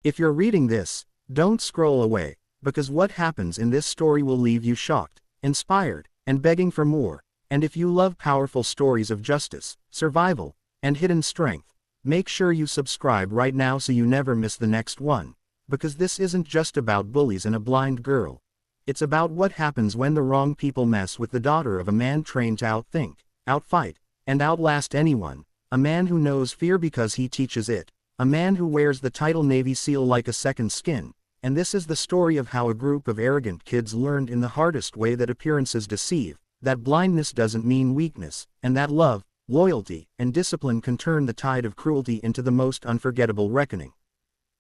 If you're reading this, don't scroll away, because what happens in this story will leave you shocked, inspired, and begging for more. And if you love powerful stories of justice, survival, and hidden strength, make sure you subscribe right now so you never miss the next one. Because this isn't just about bullies and a blind girl. It's about what happens when the wrong people mess with the daughter of a man trained to outthink, outfight, and outlast anyone. A man who knows fear because he teaches it. A man who wears the title Navy SEAL like a second skin. And this is the story of how a group of arrogant kids learned in the hardest way that appearances deceive, that blindness doesn't mean weakness, and that love, loyalty, and discipline can turn the tide of cruelty into the most unforgettable reckoning.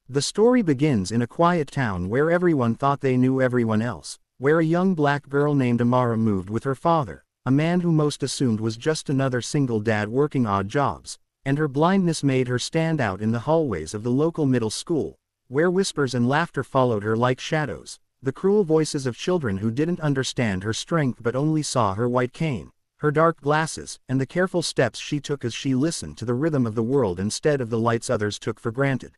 The story begins in a quiet town where everyone thought they knew everyone else, where a young black girl named Amara moved with her father, a man who most assumed was just another single dad working odd jobs, and her blindness made her stand out in the hallways of the local middle school, where whispers and laughter followed her like shadows, the cruel voices of children who didn't understand her strength but only saw her white cane, her dark glasses, and the careful steps she took as she listened to the rhythm of the world instead of the lights others took for granted.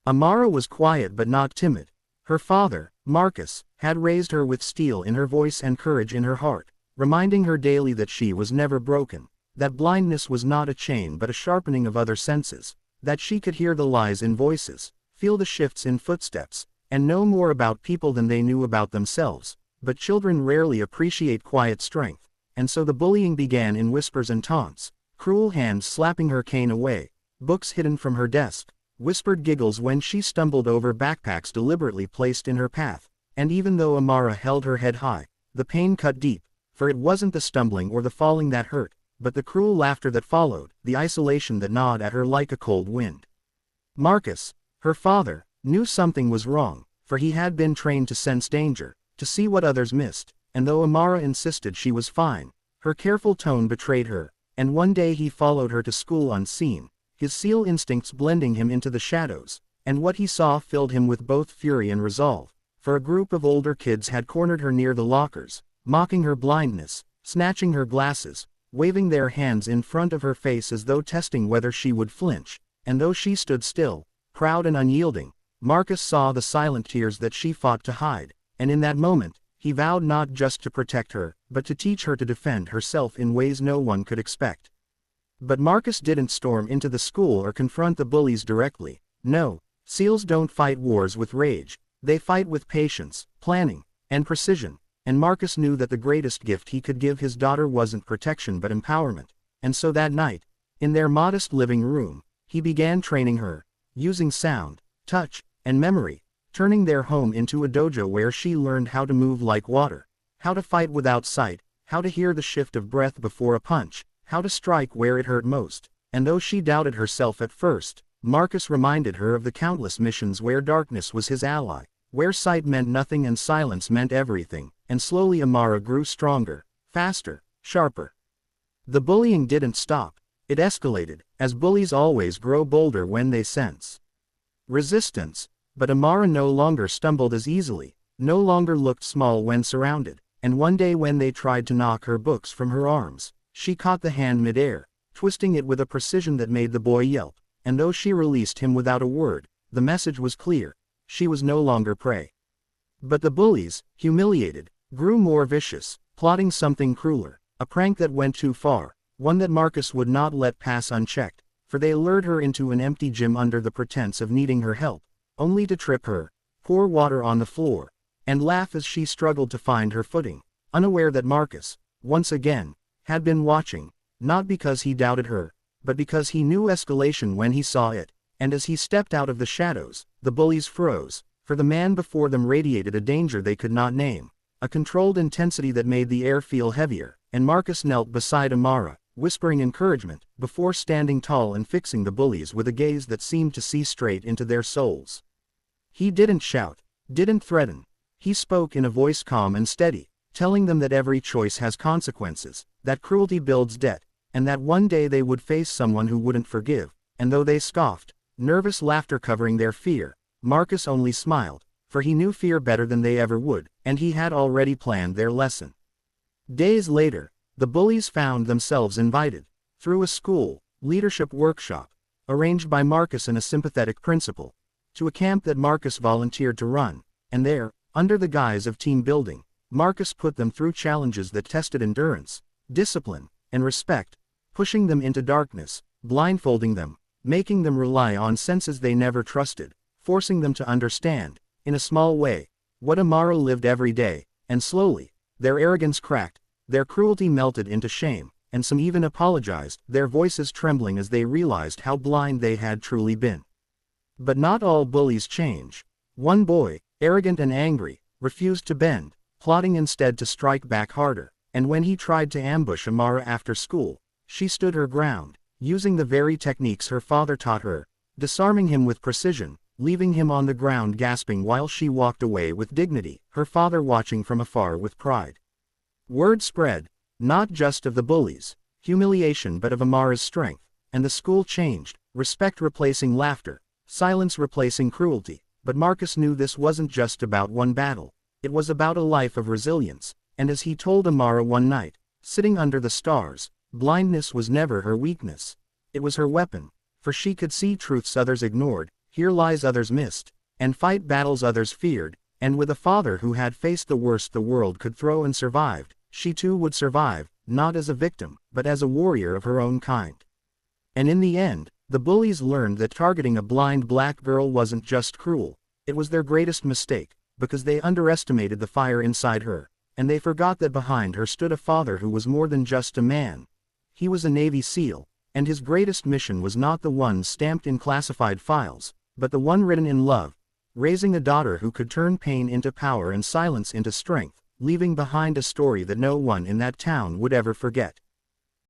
Amara was quiet but not timid. Her father, Marcus, had raised her with steel in her voice and courage in her heart, reminding her daily that she was never broken, that blindness was not a chain but a sharpening of other senses, that she could hear the lies in voices, feel the shifts in footsteps, and know more about people than they knew about themselves. But children rarely appreciate quiet strength, and so the bullying began in whispers and taunts, cruel hands slapping her cane away, books hidden from her desk, whispered giggles when she stumbled over backpacks deliberately placed in her path, and even though Amara held her head high, the pain cut deep, for it wasn't the stumbling or the falling that hurt, but the cruel laughter that followed, the isolation that gnawed at her like a cold wind. Marcus, her father, knew something was wrong, for he had been trained to sense danger, to see what others missed, and though Amara insisted she was fine, her careful tone betrayed her, and one day he followed her to school unseen, his SEAL instincts blending him into the shadows, and what he saw filled him with both fury and resolve, for a group of older kids had cornered her near the lockers, mocking her blindness, snatching her glasses, waving their hands in front of her face as though testing whether she would flinch, and though she stood still, proud and unyielding, Marcus saw the silent tears that she fought to hide, and in that moment, he vowed not just to protect her, but to teach her to defend herself in ways no one could expect. But Marcus didn't storm into the school or confront the bullies directly. No, SEALs don't fight wars with rage, they fight with patience, planning, and precision, and Marcus knew that the greatest gift he could give his daughter wasn't protection but empowerment, and so that night, in their modest living room, he began training her, using sound, touch, and memory, turning their home into a dojo where she learned how to move like water, how to fight without sight, how to hear the shift of breath before a punch, how to strike where it hurt most. And though she doubted herself at first, Marcus reminded her of the countless missions where darkness was his ally, where sight meant nothing and silence meant everything, and slowly Amara grew stronger, faster, sharper. The bullying didn't stop, it escalated, as bullies always grow bolder when they sense resistance, but Amara no longer stumbled as easily, no longer looked small when surrounded, and one day when they tried to knock her books from her arms, she caught the hand midair, twisting it with a precision that made the boy yelp, and though she released him without a word, the message was clear, she was no longer prey. But the bullies, humiliated, grew more vicious, plotting something crueler, a prank that went too far, one that Marcus would not let pass unchecked, for they lured her into an empty gym under the pretense of needing her help, only to trip her, pour water on the floor, and laugh as she struggled to find her footing, unaware that Marcus, once again, had been watching, not because he doubted her, but because he knew escalation when he saw it, and as he stepped out of the shadows, the bullies froze, for the man before them radiated a danger they could not name, a controlled intensity that made the air feel heavier, and Marcus knelt beside Amara, whispering encouragement, before standing tall and fixing the bullies with a gaze that seemed to see straight into their souls. He didn't shout, didn't threaten. He spoke in a voice calm and steady, telling them that every choice has consequences, that cruelty builds debt, and that one day they would face someone who wouldn't forgive, and though they scoffed, nervous laughter covering their fear, Marcus only smiled, for he knew fear better than they ever would, and he had already planned their lesson. Days later, the bullies found themselves invited, through a school leadership workshop, arranged by Marcus and a sympathetic principal, to a camp that Marcus volunteered to run, and there, under the guise of team building, Marcus put them through challenges that tested endurance, discipline, and respect, pushing them into darkness, blindfolding them, making them rely on senses they never trusted, forcing them to understand, in a small way, what Amara lived every day, and slowly, their arrogance cracked, their cruelty melted into shame, and some even apologized, their voices trembling as they realized how blind they had truly been. But not all bullies change. One boy, arrogant and angry, refused to bend, plotting instead to strike back harder, and when he tried to ambush Amara after school, she stood her ground, using the very techniques her father taught her, disarming him with precision, leaving him on the ground gasping while she walked away with dignity, her father watching from afar with pride. Word spread, not just of the bullies' humiliation but of Amara's strength, and the school changed, respect replacing laughter, silence replacing cruelty, but Marcus knew this wasn't just about one battle, it was about a life of resilience, and as he told Amara one night, sitting under the stars, blindness was never her weakness. It was her weapon, for she could see truths others ignored, hear lies others missed, and fight battles others feared, and with a father who had faced the worst the world could throw and survived, she too would survive, not as a victim, but as a warrior of her own kind. And in the end, the bullies learned that targeting a blind black girl wasn't just cruel, it was their greatest mistake, because they underestimated the fire inside her, and they forgot that behind her stood a father who was more than just a man. He was a Navy SEAL, and his greatest mission was not the one stamped in classified files, but the one written in love, raising a daughter who could turn pain into power and silence into strength, leaving behind a story that no one in that town would ever forget.